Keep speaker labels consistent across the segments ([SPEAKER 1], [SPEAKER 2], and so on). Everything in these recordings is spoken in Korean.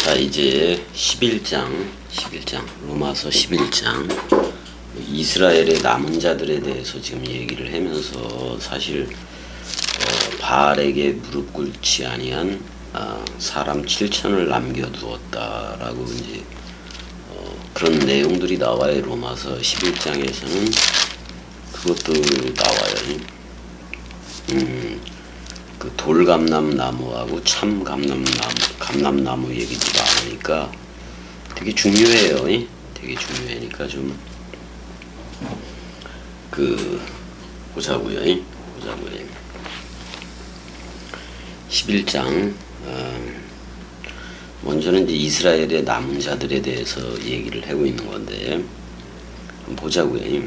[SPEAKER 1] 자, 이제 11장 로마서 11장 이스라엘의 남은 자들에 대해서 지금 얘기를 하면서 사실 바알에게 무릎 꿇지 아니한 사람 7천을 남겨두었다라고 이제 그런 내용들이 나와요. 로마서 11장에서는 그것도 나와요. 그 돌감람나무하고 참 감람나무 얘기도 나오니까 되게 중요해요. 되게 중요하니까 좀 보자고요. 11장 먼저는 이제 이스라엘의 남은 자들에 대해서 얘기를 하고 있는 건데 한번 보자고요.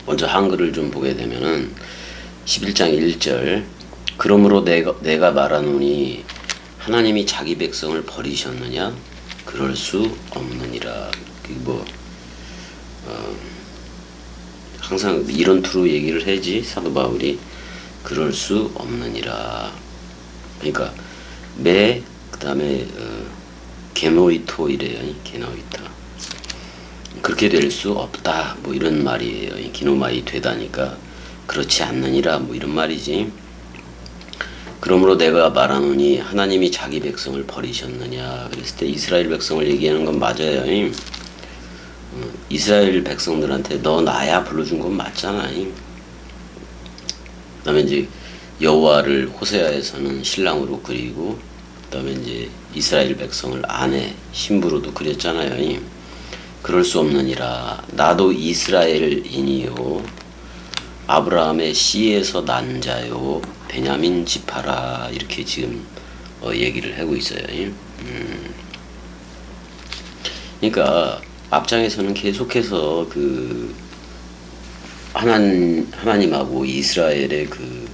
[SPEAKER 1] 먼저 한글을 좀 보게 되면은 11장 1절 그러므로 내가 말하노니 하나님이 자기 백성을 버리셨느냐? 그럴 수 없느니라. 항상 이런 투로 얘기를 하지 사도 바울이 그럴 수 없느니라. 그러니까 그다음에 게노이토 이래요. 게노이토. 그렇게 될 수 없다. 뭐 이런 말이에요. 기노마이 되다니까 그렇지 않느니라. 뭐 이런 말이지. 그러므로 내가 말하노니 하나님이 자기 백성을 버리셨느냐. 그랬을 때 이스라엘 백성을 얘기하는 건 맞아요. 이스라엘 백성들한테 너 나야 불러준 건 맞잖아. 그다음에 이제 여호와를 호세아에서는 신랑으로 그리고 그다음에 이제 이스라엘 백성을 아내 신부로도 그렸잖아요. 그럴 수 없느니라. 나도 이스라엘인이요 아브라함의 씨에서 난 자요 베냐민 지파라. 이렇게 지금 얘기를 하고 있어요. 그러니까 앞장에서는 계속해서 그 하나님하고 이스라엘의 그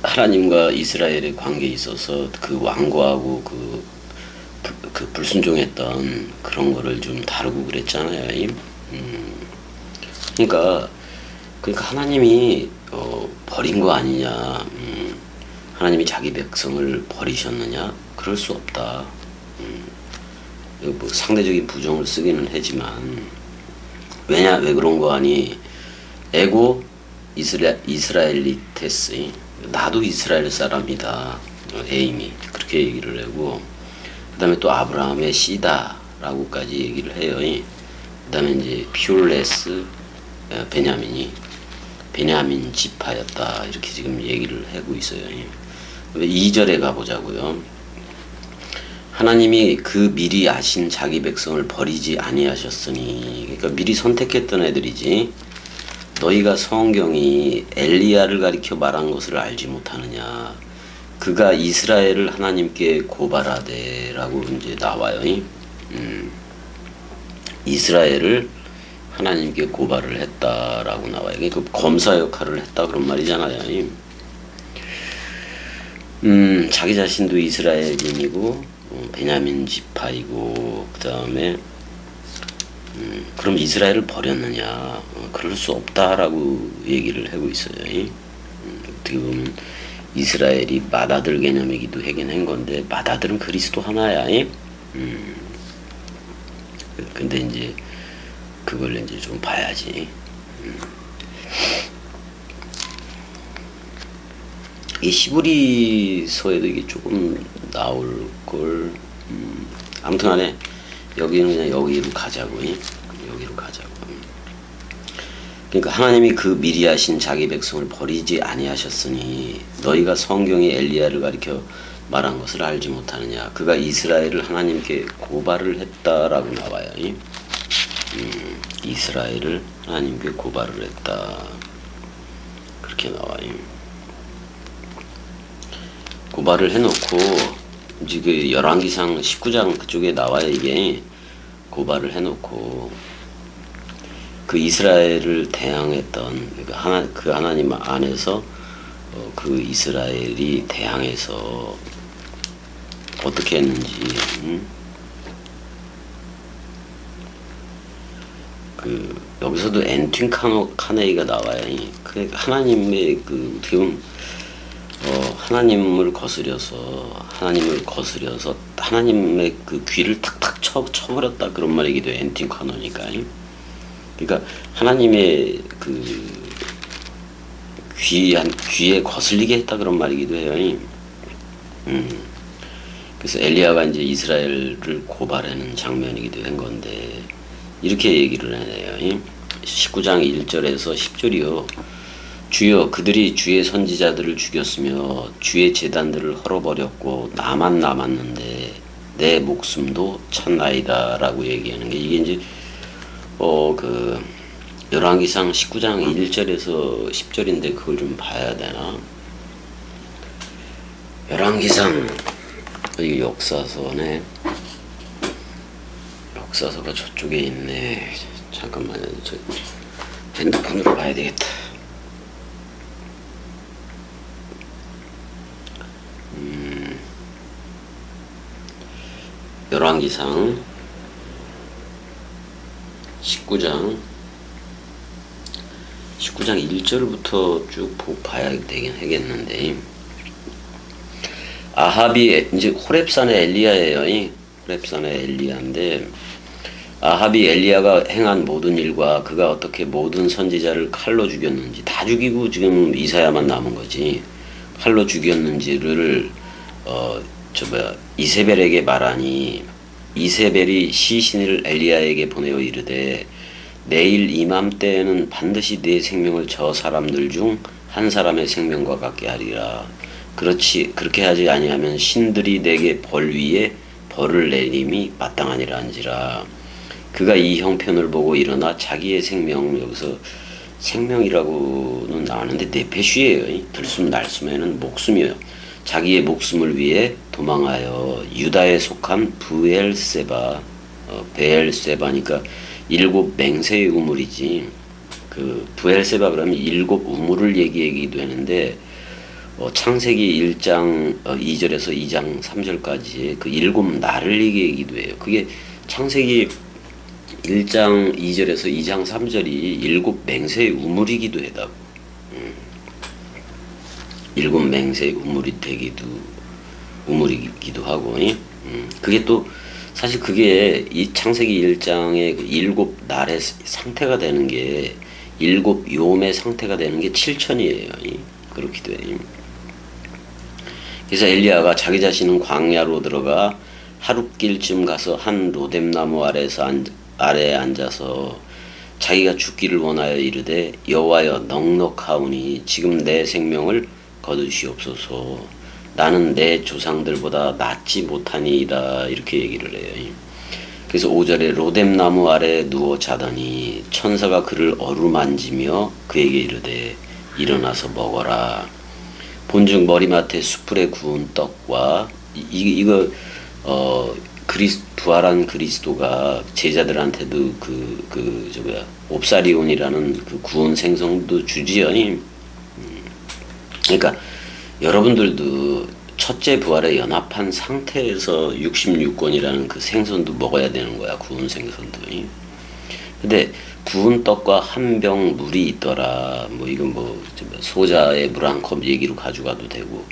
[SPEAKER 1] 하나님과 이스라엘의 관계에 있어서 그 왕과하고 그 불순종했던 그런 거를 좀 다루고 그랬잖아요. 그러니까 하나님이 버린 거 아니냐. 하나님이 자기 백성을 버리셨느냐? 그럴 수 없다. 뭐 상대적인 부정을 쓰기는 하지만 왜 그런 거 아니? 에고 이스라엘리테스. 나도 이스라엘 사람이다. 에임이 그렇게 얘기를 하고 그 다음에 또 아브라함의 씨다라고까지 얘기를 해요. 그 다음에 이제 퓨레스 베냐민 지파였다. 이렇게 지금 얘기를 하고 있어요. 2절에 가보자고요. 하나님이 그 미리 아신 자기 백성을 버리지 아니하셨으니, 그러니까 미리 선택했던 애들이지. 너희가 성경이 엘리야를 가리켜 말한 것을 알지 못하느냐. 그가 이스라엘을 하나님께 고발하되라고 이제 나와요. 이스라엘을 하나님께 고발을 했다라고 나와요. 그 검사 역할을 했다 그런 말이잖아요. 자기 자신도 이스라엘인이고 베냐민 지파이고 그 다음에 그럼 이스라엘을 버렸느냐? 그럴 수 없다라고 얘기를 하고 있어요. 어떻게 보면 이스라엘이 맏아들 개념이기도 하긴 한 건데 맏아들은 그리스도 하나야. 근데 이제 그걸 이제 좀 봐야지. 이 히브리서에도 이게 조금 나올 걸. 아무튼 간에 여기는 그냥 여기로 가자고. 그러니까 하나님이 그 미리 하신 자기 백성을 버리지 아니하셨으니 너희가 성경이 엘리야를 가리켜 말한 것을 알지 못하느냐. 그가 이스라엘을 하나님께 고발을 했다라고 나와요. 이스라엘을 하나님께 고발을 했다. 그렇게 나와요. 고발을 해놓고 이제 그 열왕기상 19장 그쪽에 나와요. 이게 고발을 해놓고 그 이스라엘을 대항했던 그 하나님 안에서 그 이스라엘이 대항해서 어떻게 했는지 여기서도 엔틴 카네이가 나와요. 그 하나님의 어떻게 보면 하나님을 거스려서 하나님의 그 귀를 탁탁 쳐버렸다 그런 말이기도 해. 엔티카노니까. 그러니까 하나님의 그 귀에 거슬리게 했다 그런 말이기도 해요. 그래서 엘리야가 이제 이스라엘을 고발하는 장면이기도 한 건데 이렇게 얘기를 해요. 19장 1절에서 10절이요. 주여 그들이 주의 선지자들을 죽였으며 주의 제단들을 헐어버렸고 나만 남았는데 내 목숨도 찾나이다 라고 얘기하는 게 이게 이제 그 열왕기상 19장 1절에서 10절인데 그걸 좀 봐야 되나? 열왕기상 이 역사서네. 역사서가 저쪽에 있네. 잠깐만요. 저 핸드폰으로 봐야 되겠다. 열왕기상 19장 1절부터 쭉 봐야 되긴 하겠는데 아합이 이제 호렙산의 엘리야예요. 호렙산의 엘리야인데 아합이 엘리야가 행한 모든 일과 그가 어떻게 모든 선지자를 칼로 죽였는지 다 죽이고 지금 이사야만 남은 거지. 칼로 죽였는지를 이세벨에게 말하니 이세벨이 시신을 엘리야에게 보내어 이르되 내일 이맘때에는 반드시 네 생명을 저 사람들 중 한 사람의 생명과 같게 하리라. 그렇게 하지 아니하면 신들이 내게 벌 위에 벌을 내림이 마땅하니라 한지라. 그가 이 형편을 보고 일어나 자기의 생명, 여기서 생명이라고는 나왔는데 네페쉬예요. 들숨 날숨에는 목숨이에요. 자기의 목숨을 위해 도망하여 유다에 속한 베엘세바니까 7 맹세의 우물이지. 그 부엘세바 그러면 7 우물을 얘기하기도 하는데 창세기 1장 2절에서 2장 3절까지 그 7 날을 얘기하기도 해요. 그게 창세기 1장 2절에서 2장 3절이 7 맹세의 우물이기도 하다고. 7 맹세의 우물이기도 하고. 그게 또 사실 그게 이 창세기 1장의 그 7 날의 상태가 되는 게 7 요음의 상태가 되는 게 7천이에요. 그렇기도 해요. 그래서 엘리야가 자기 자신은 광야로 들어가 하룻길쯤 가서 한 로뎀나무 아래에 앉아서 자기가 죽기를 원하여 이르되 여호와여 넉넉하오니 지금 내 생명을 거두시옵소서. 나는 내 조상들보다 낫지 못하니이다. 이렇게 얘기를 해요. 그래서 5절에 로뎀나무 아래 누워 자더니 천사가 그를 어루만지며 그에게 이르되 일어나서 먹어라. 본즉 머리맡에 숯불에 구운 떡과 이거 부활한 그리스도가 제자들한테도 옵사리온이라는 그 구운 생선도 주지요. 그러니까 여러분들도 첫째 부활에 연합한 상태에서 66권이라는 그 생선도 먹어야 되는 거야. 구운 생선도. 근데 구운 떡과 한 병 물이 있더라. 이건 소자의 물 한 컵 얘기로 가져가도 되고.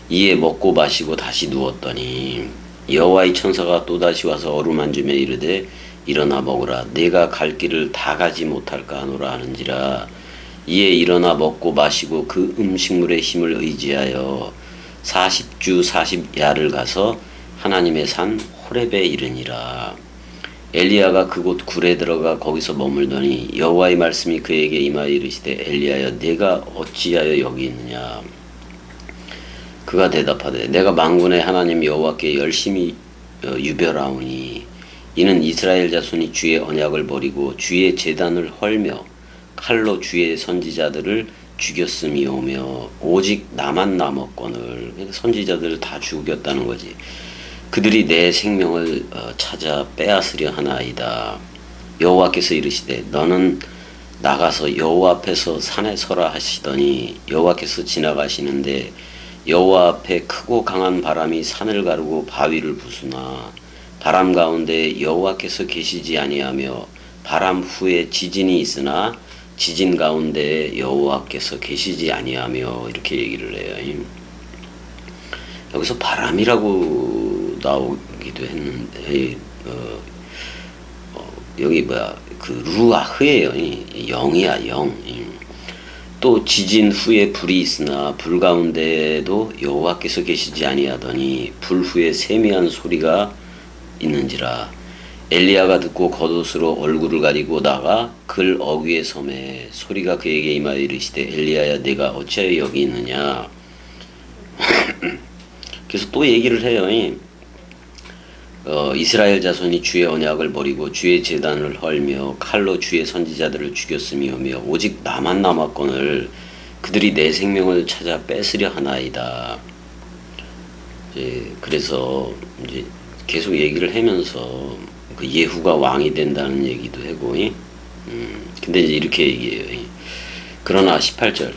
[SPEAKER 1] 이에 먹고 마시고 다시 누웠더니 여호와의 천사가 또다시 와서 어루만지며 이르되 일어나 먹으라. 내가 갈 길을 다 가지 못할까 하노라 하는지라. 이에 일어나 먹고 마시고 그 음식물의 힘을 의지하여 40주 40야를 가서 하나님의 산 호렙에 이르니라. 엘리야가 그곳 굴에 들어가 거기서 머물더니 여호와의 말씀이 그에게 임하여 이르시되 엘리야여 내가 어찌하여 여기 있느냐. 그가 대답하되 내가 만군의 하나님 여호와께 열심히 유별하오니 이는 이스라엘 자손이 주의 언약을 버리고 주의 제단을 헐며 칼로 주의 선지자들을 죽였음이오며 오직 나만 남았거늘. 선지자들을 다 죽였다는 거지. 그들이 내 생명을 찾아 빼앗으려 하나이다. 여호와께서 이르시되 너는 나가서 여호와 앞에서 산에 서라 하시더니 여호와께서 지나가시는데 여호와 앞에 크고 강한 바람이 산을 가르고 바위를 부수나 바람 가운데 여호와께서 계시지 아니하며 바람 후에 지진이 있으나 지진 가운데 여호와께서 계시지 아니하며 이렇게 얘기를 해요. 여기서 바람이라고 나오기도 했는데 여기 뭐야 그 루아흐예요. 영이야 영. 또 지진 후에 불이 있으나 불 가운데에도 여호와께서 계시지 아니하더니 불 후에 세미한 소리가 있는지라. 엘리야가 듣고 겉옷으로 얼굴을 가리고 나가 글 어귀에 섬에 소리가 그에게 임하여 이르시되 엘리야야 내가 어찌하여 여기 있느냐. 그래서 또 얘기를 해요. 이스라엘 자손이 주의 언약을 버리고 주의 제단을 헐며 칼로 주의 선지자들을 죽였으며 오직 나만 남았거늘 그들이 내 생명을 찾아 뺏으려 하나이다. 그래서 이제 계속 얘기를 하면서 그 예후가 왕이 된다는 얘기도 하고, 근데 이제 이렇게 얘기해요. 그러나 18절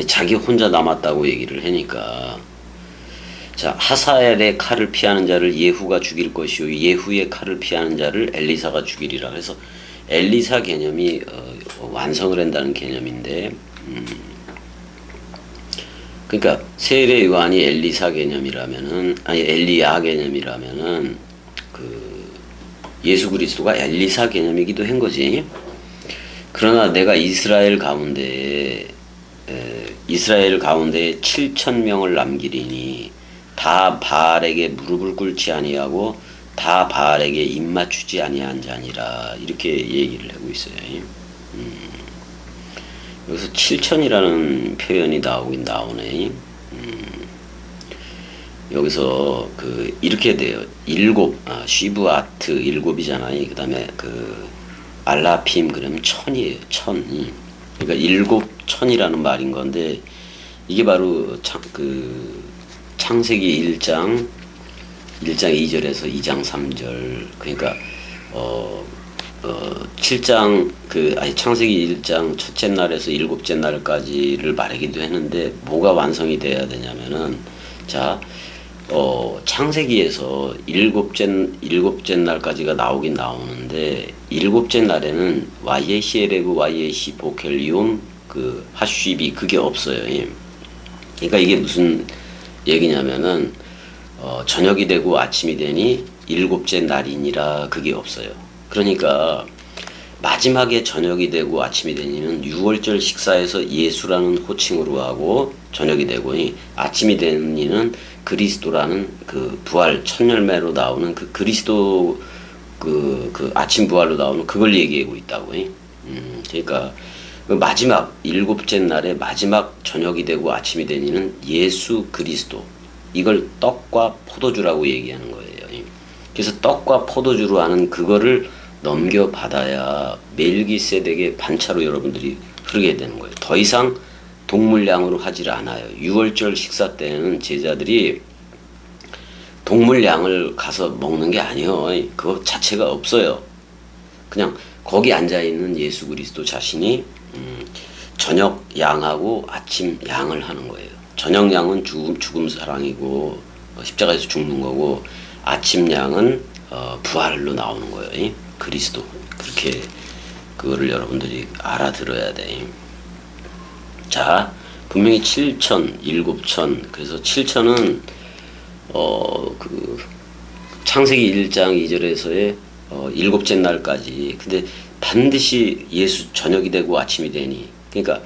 [SPEAKER 1] 자기 혼자 남았다고 얘기를 하니까. 자, 하사엘의 칼을 피하는 자를 예후가 죽일 것이요 예후의 칼을 피하는 자를 엘리사가 죽이리라. 그래서 엘리사 개념이 완성을 한다는 개념인데, 그러니까 세례 요한이 엘리사 개념이라면은 아니 엘리야 개념이라면은 그 예수 그리스도가 엘리사 개념이기도 한 거지. 그러나 내가 이스라엘 가운데 7천 명을 남기리니 다 바알에게 무릎을 꿇지 아니하고 다 바알에게 입맞추지 아니한 자니라. 이렇게 얘기를 하고 있어요. 여기서 7천이라는 표현이 나오긴 나오네. 여기서 그 이렇게 돼요. 쉬브아트 일곱이잖아요. 그 다음에 그 알라핌 그러면 천이에요. 천. 그러니까 7천이라는 말인 건데 이게 바로 창세기 1장 2절에서 2장 3절. 그러니까 7장 창세기 1장 첫째 날에서 일곱째 날까지를 말하기도 했는데 뭐가 완성이 돼야 되냐면은 창세기에서 일곱째 날까지가 나오긴 나오는데 일곱째 날에는 와이에시에레그 와이에시 보켈리움 그 하쉬비 그게 없어요. 그러니까 이게 무슨 얘기냐면은 저녁이 되고 아침이 되니 일곱째 날이니라 그게 없어요. 그러니까 마지막에 저녁이 되고 아침이 되니는 유월절 식사에서 예수라는 호칭으로 하고 저녁이 되고 아침이 되니는 그리스도라는 그 부활 첫 열매로 나오는 그 그리스도 그 아침 부활로 나오는 그걸 얘기하고 있다고. 그러니까 그 마지막 일곱째 날에 마지막 저녁이 되고 아침이 되니는 예수 그리스도 이걸 떡과 포도주라고 얘기하는 거예요. 그래서 떡과 포도주로 하는 그거를 넘겨받아야 멜기세덱의 반차로 여러분들이 흐르게 되는 거예요. 더 이상 동물양으로 하질 않아요. 유월절 식사 때는 제자들이 동물양을 가서 먹는 게 아니에요. 그거 자체가 없어요. 그냥 거기 앉아있는 예수 그리스도 자신이 저녁 양하고 아침 양을 하는 거예요. 저녁 양은 죽음 사랑이고 십자가에서 죽는 거고 아침 양은 부활로 나오는 거예요. 그리스도. 그렇게 그거를 여러분들이 알아들어야 돼. 자, 분명히 7천, 7천. 그래서 7천은 그 창세기 1장 2절에서의 일곱째 날까지. 근데 반드시 예수 저녁이 되고 아침이 되니. 그러니까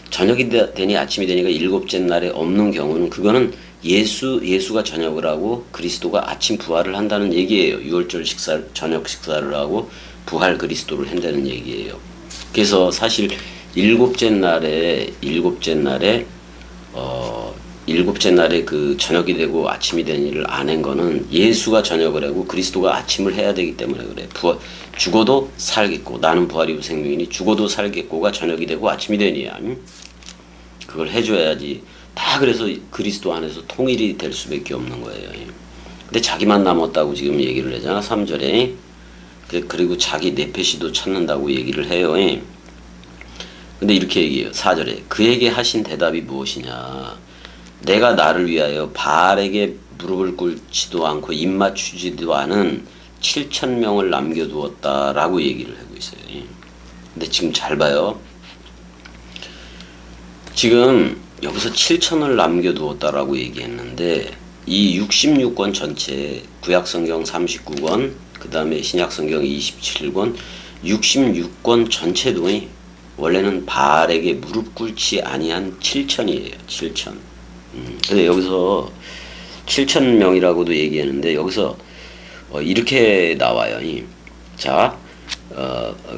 [SPEAKER 1] 저녁이 되니 아침이 되니까 일곱째 날에 없는 경우는 그거는 예수가 저녁을 하고 그리스도가 아침 부활을 한다는 얘기예요. 유월절 저녁 식사를 하고 부활 그리스도를 한다는 얘기예요. 그래서 사실 일곱째 날에 그 저녁이 되고 아침이 되는 일을 안 한 거는 예수가 저녁을 하고 그리스도가 아침을 해야 되기 때문에 그래. 죽어도 살겠고 나는 부활이고 생명이니 죽어도 살겠고가 저녁이 되고 아침이 되니야. 그걸 해줘야지. 다 그래서 그리스도 안에서 통일이 될 수밖에 없는 거예요. 근데 자기만 남았다고 지금 얘기를 하잖아. 3절에. 그리고 자기 네페시도 찾는다고 얘기를 해요. 근데 이렇게 얘기해요. 4절에. 그에게 하신 대답이 무엇이냐. 내가 나를 위하여 바알에게 무릎을 꿇지도 않고 입맞추지도 않은 7천 명을 남겨두었다라고 얘기를 하고 있어요. 근데 지금 잘 봐요. 지금 여기서 7천을 남겨두었다라고 얘기했는데 이 66권 전체 구약성경 39권 그 다음에 신약성경 27권 66권 전체도 원래는 바알에게 무릎 꿇지 아니한 7천이에요. 7천. 근데 여기서 7천 명이라고도 얘기하는데 여기서 이렇게 나와요. 자,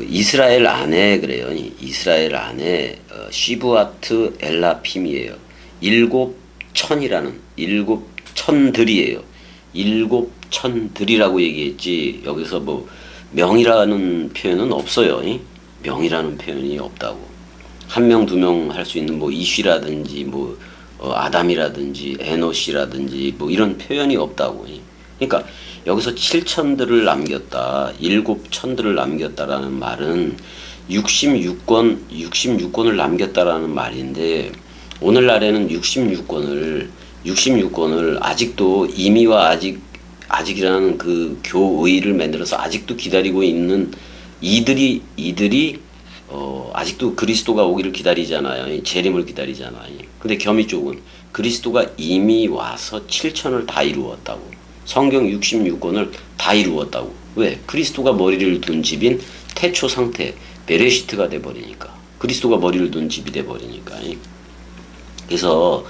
[SPEAKER 1] 이스라엘 안에 그래요. 이스라엘 안에 시브아트 엘라핌이에요. 일곱 천이라는 일곱 천들이에요. 일곱 천들이라고 얘기했지 여기서 뭐 명이라는 표현은 없어요. 명이라는 표현이 없다고. 한 명, 두 명 할 수 있는 뭐 이쉬라든지 뭐 아담이라든지 에노시라든지 뭐 이런 표현이 없다고. 그러니까 여기서 7천들을 남겼다, 일곱 천들을 남겼다라는 말은 66권을 남겼다라는 말인데 오늘날에는 66권을 아직도 임의와 아직이라는 그 교의를 만들어서 아직도 기다리고 있는 이들이 아직도 그리스도가 오기를 기다리잖아요. 재림을 기다리잖아요. 근데 겸이 쪽은 그리스도가 이미 와서 7천을 다 이루었다고. 성경 66권을 다 이루었다고. 왜? 그리스도가 머리를 둔 집인 태초 상태, 베레시트가 돼버리니까. 그리스도가 머리를 둔 집이 돼버리니까. 그래서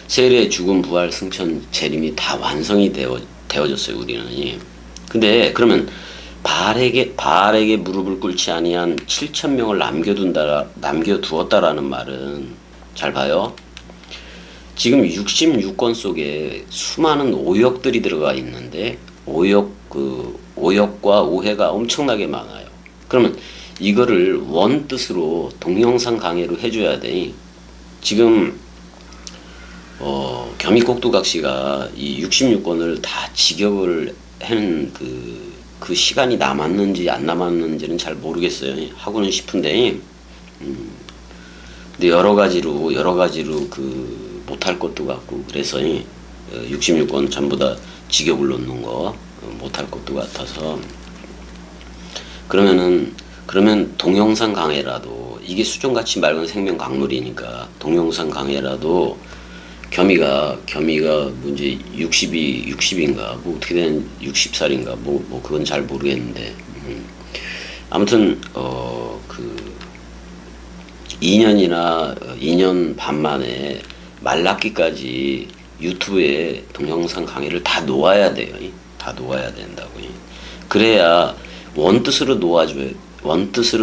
[SPEAKER 1] 세례, 죽음, 부활, 승천, 재림이 다 완성이 되어졌어요. 우리는. 근데 그러면 바알에게 무릎을 꿇지 아니한 7천 명을 남겨두었다라는 말은 잘 봐요. 지금 66권 속에 수많은 오역들이 들어가 있는데 오역과 오해가 엄청나게 많아요. 그러면 이거를 원뜻으로 동영상 강의로 해줘야 돼. 지금 겸이꼭두각시가 이 66권을 다 직역을 한 그 시간이 남았는지 안 남았는지는 잘 모르겠어요. 하고는 싶은데, 근데 여러 가지로 그 못할 것도 같고 그래서 66권 전부 다 직역을 놓는 거 못할 것도 같아서 그러면 동영상 강해라도 이게 수종같이 맑은 생명 강물이니까 동영상 강해라도 겸이가 문제 60인가 뭐 어떻게 된 60살인가 뭐 그건 잘 모르겠는데 아무튼 그 2년 반 만에 말라기까지 유튜브에 동영상 강의를 다 놓아야 돼요. 다 놓아야 된다고. 그래야 원뜻으로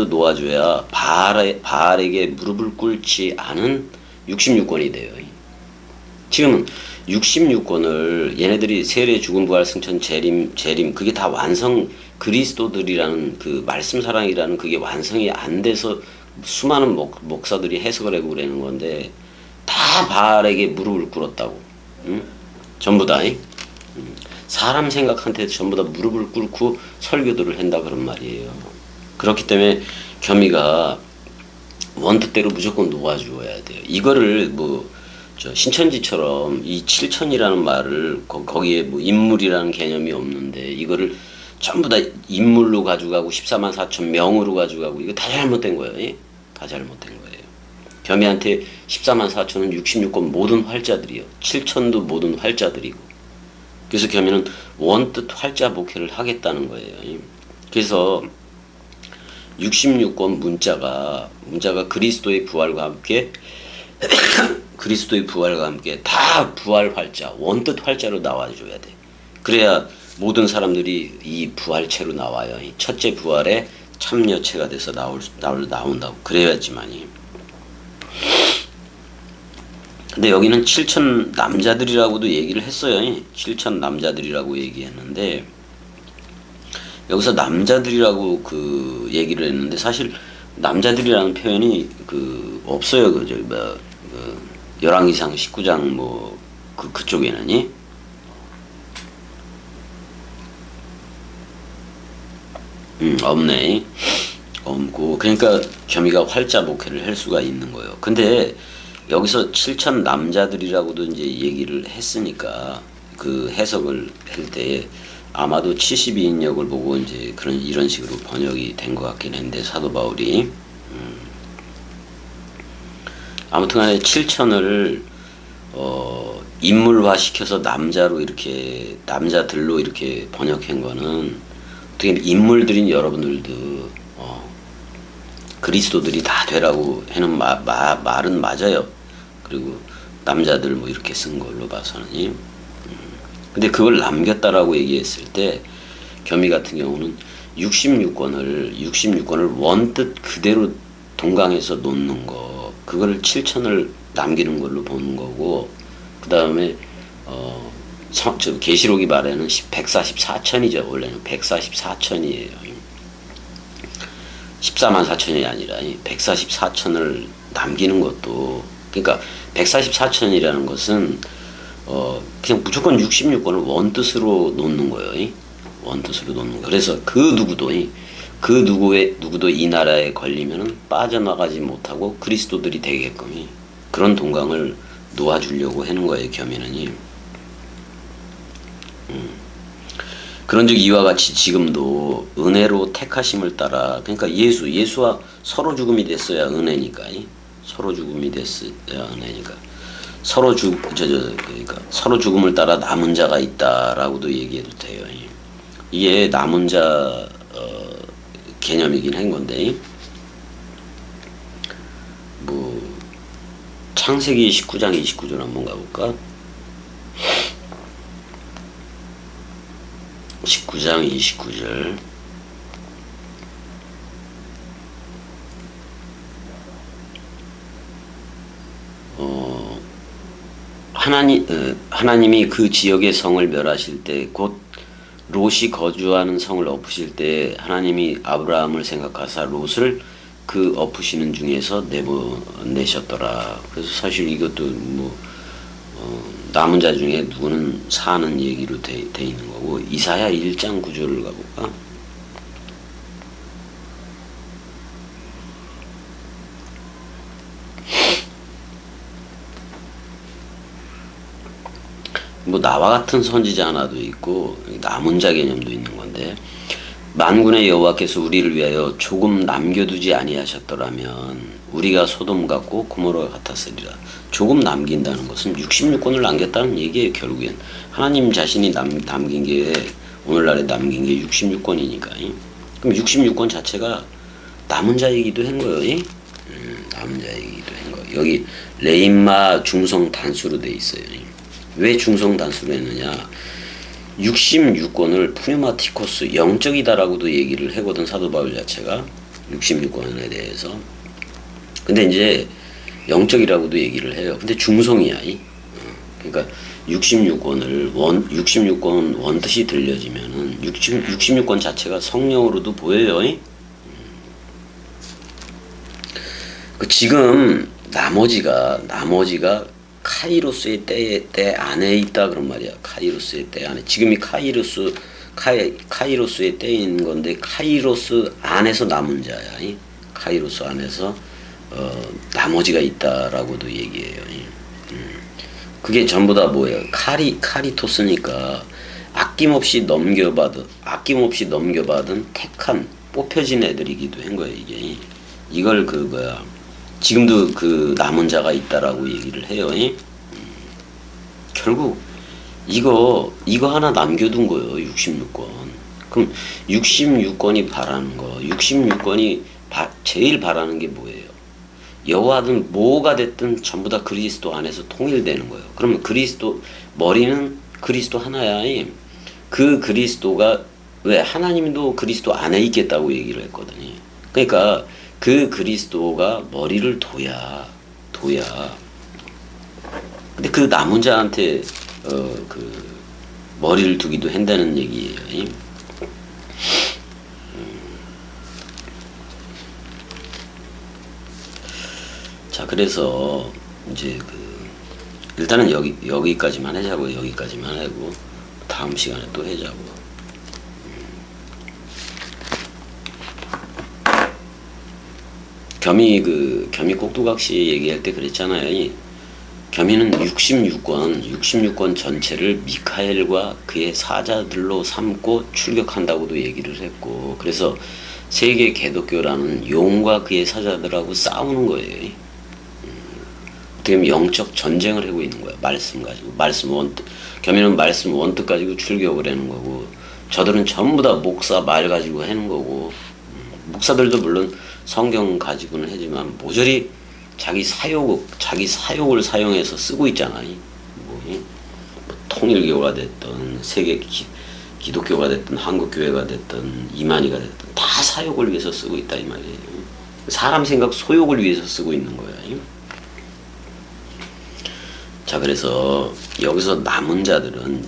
[SPEAKER 1] 놓아줘야 바알에게 무릎을 꿇지 않은 66권이 돼요. 지금은 66권을 얘네들이 세례, 죽음, 부활, 승천, 재림 그게 다 완성 그리스도들이라는 그 말씀 사랑이라는 그게 완성이 안 돼서 수많은 목사들이 해석을 하고 그러는 건데 다 바알에게 무릎을 꿇었다고. 응? 전부 다. 사람 생각한테 전부 다 무릎을 꿇고 설교들을 한다 그런 말이에요. 그렇기 때문에 겸이가 원뜻대로 무조건 놓아주어야 돼요. 이거를 신천지처럼 이 7천이라는 말을 거기에 뭐 인물이라는 개념이 없는데 이거를 전부 다 인물로 가져가고 14만 4천 명으로 가져가고 이거 다 잘못된 거예요. 다 잘못된 거예요. 겸이한테 14만 4천은 66권 모든 활자들이요. 7천도 모든 활자들이고. 그래서 겸이는 원뜻 활자 목회를 하겠다는 거예요. 그래서 66권 문자가 그리스도의 부활과 함께 다 부활 활자, 원뜻 활자로 나와줘야 돼. 그래야 모든 사람들이 이 부활체로 나와요. 이 첫째 부활에 참여체가 돼서 나온다고. 그래야지만이. 근데 여기는 7천 남자들이라고도 얘기를 했어요. 7천 남자들이라고 얘기했는데 여기서 남자들이라고 그 얘기를 했는데 사실 남자들이라는 표현이 없어요. 열왕기상 19장 그쪽에는 없네. 없고 그러니까 겸이가 활자 목회를 할 수가 있는 거예요. 근데 여기서 7천 남자들이라고도 이제 얘기를 했으니까 그 해석을 할 때 아마도 72인역을 보고 이제 이런 식으로 번역이 된 것 같긴 한데 사도 바울이 아무튼간에 7천을 인물화 시켜서 남자들로 이렇게 번역한 거는 어떻게 인물들인 여러분들도 그리스도들이 다 되라고 하는 말은 맞아요. 그리고 남자들 뭐 이렇게 쓴 걸로 봐서는. 근데 그걸 남겼다라고 얘기했을 때 겸이 같은 경우는 66권을 원뜻 그대로 동강해서 놓는 거, 그걸 7천을 남기는 걸로 보는 거고, 그 다음에 계시록이 말하는 144천이죠. 원래는 144천이에요. 14만 4천이 아니라 144천을 남기는 것도, 그러니까 144천이라는 것은 그냥 무조건 66권을 원뜻으로 놓는 거예요. 원뜻으로 놓는 거. 그래서 그 누구도 이 나라에 걸리면은 빠져나가지 못하고 그리스도들이 되게끔 그런 동강을 놓아주려고 하는 거예요. 겸이는. 그런즉 이와 같이 지금도 은혜로 택하심을 따라, 그러니까 예수와 서로 죽음이 됐어야 은혜니까. 서로 죽음이 됐어야 은혜니까. 그러니까 서로 죽음을 따라 남은 자가 있다라고도 얘기해도 돼요. 이게 남은 자 개념이긴 한 건데, 뭐 창세기 19장 29절 한번 가볼까? 19장 29절. 하나님이 그 지역의 성을 멸하실 때, 곧 롯이 거주하는 성을 엎으실 때 하나님이 아브라함을 생각하사 롯을 그 엎으시는 중에서 내보내셨더라. 그래서 사실 이것도 뭐 남은 자 중에 누구는 사는 얘기로 돼 있는 거고, 이사야 1장 9절을 가볼까? 뭐 나와 같은 선지자 하나도 있고 남은 자 개념도 있는 건데, 만군의 여호와께서 우리를 위하여 조금 남겨두지 아니하셨더라면 우리가 소돔 같고 고모라 같았으리라. 조금 남긴다는 것은 66권을 남겼다는 얘기예요. 결국엔 하나님 자신이 남긴 게, 오늘날에 남긴 게 66권이니까. 그럼 66권 자체가 남은 자이기도 한 거예요. 남은 자이기도 한 거예요. 여기 레임마 중성 단수로 돼 있어요. 왜 중성 단수로 했느냐? 66권을 푸뉴마티코스, 영적이다라고도 얘기를 하거든, 사도 바울 자체가 66권에 대해서. 근데 이제 영적이라고도 얘기를 해요. 근데 중성이야. 그러니까 66권 원뜻이 들려지면은 66권 자체가 성령으로도 보여요. 지금 나머지가 카이로스의 때 안에 있다 그런 말이야. 카이로스의 때 안에. 지금이 카이로스의 때인 건데, 카이로스 안에서 남은 자야. 카이로스 안에서 나머지가 있다라고도 얘기해요. 그게 전부 다 뭐예요? 카리토스니까 아낌없이 넘겨받은 택한 뽑혀진 애들이기도 한 거예요. 이걸 지금도 그 남은 자가 있다라고 얘기를 해요. 결국 이거 하나 남겨둔 거예요. 66권. 그럼 66권이 바라는 거, 66권이 제일 바라는 게 뭐예요? 여호와든 뭐가 됐든 전부 다 그리스도 안에서 통일되는 거예요. 그러면 머리는 그리스도 하나야. 그 그리스도가, 왜 하나님도 그리스도 안에 있겠다고 얘기를 했거든요. 그러니까 그 그리스도가 머리를 둬야. 근데 그 남은 자한테 그 머리를 두기도 한다는 얘기예요. 자, 그래서 이제 일단은 여기까지만 하자고. 여기까지만 하고 다음 시간에 또 하자고. 겸이 꼭두각시 얘기할 때 그랬잖아요. 겸이는 66권 전체를 미카엘과 그의 사자들로 삼고 출격한다고도 얘기를 했고, 그래서 세계 개독교라는 용과 그의 사자들하고 싸우는 거예요. 어떻게 보면 영적 전쟁을 하고 있는 거야. 말씀 가지고. 말씀 원뜻. 겸임은 말씀 원뜻 가지고 출교를 하는 거고, 저들은 전부 다 목사 말 가지고 하는 거고, 목사들도 물론 성경 가지고는 하지만 모조리 자기 사욕을 사용해서 쓰고 있잖아. 뭐 통일교가 됐든 세계 기독교가 됐든 한국교회가 됐든 이만희가 됐든 다 사욕을 위해서 쓰고 있다 이 말이에요. 사람 생각 소욕을 위해서 쓰고 있는 거야. 자, 그래서 여기서 남은 자들은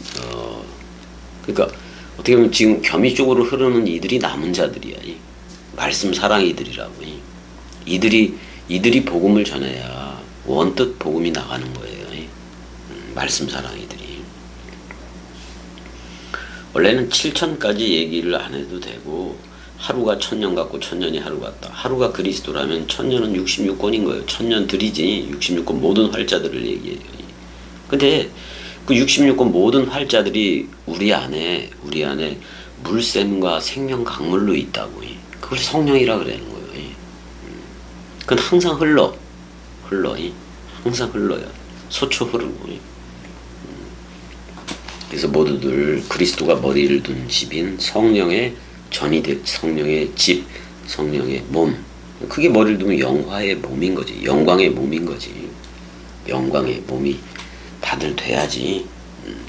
[SPEAKER 1] 그러니까 어떻게 보면 지금 겸이 쪽으로 흐르는 이들이 남은 자들이야. 말씀 사랑 이들이라고. 이들이 복음을 전해야 원뜻 복음이 나가는 거예요. 말씀 사랑 이들이. 원래는 7천까지 얘기를 안 해도 되고, 하루가 1000년 같고 1000년이 하루 같다. 하루가 그리스도라면 1000년은 66권인 거예요. 1000년들이지 66권 모든 활자들을 얘기해요. 근데 그 66권 모든 활자들이 우리 안에 물샘과 생명 강물로 있다고. 그걸 성령이라 그러는 거예요. 그건 항상 흘러. 항상 흘러요. 소초 흐르고. 그래서 모두들 그리스도가 머리를 둔 집인 성령의 성령의 집, 성령의 몸. 그게 머리를 두면 영화의 몸인 거지. 영광의 몸인 거지. 영광의 몸이 다들 돼야지.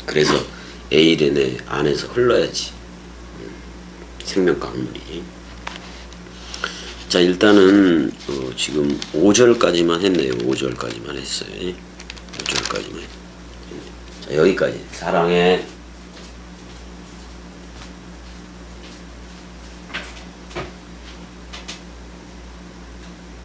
[SPEAKER 1] 그래서 에이렌의 안에서 흘러야지. 생명 강물이. 자, 일단은 지금 5절까지만 했네요. 5절까지만 했어요. 5절까지만. 자, 여기까지. 사랑해.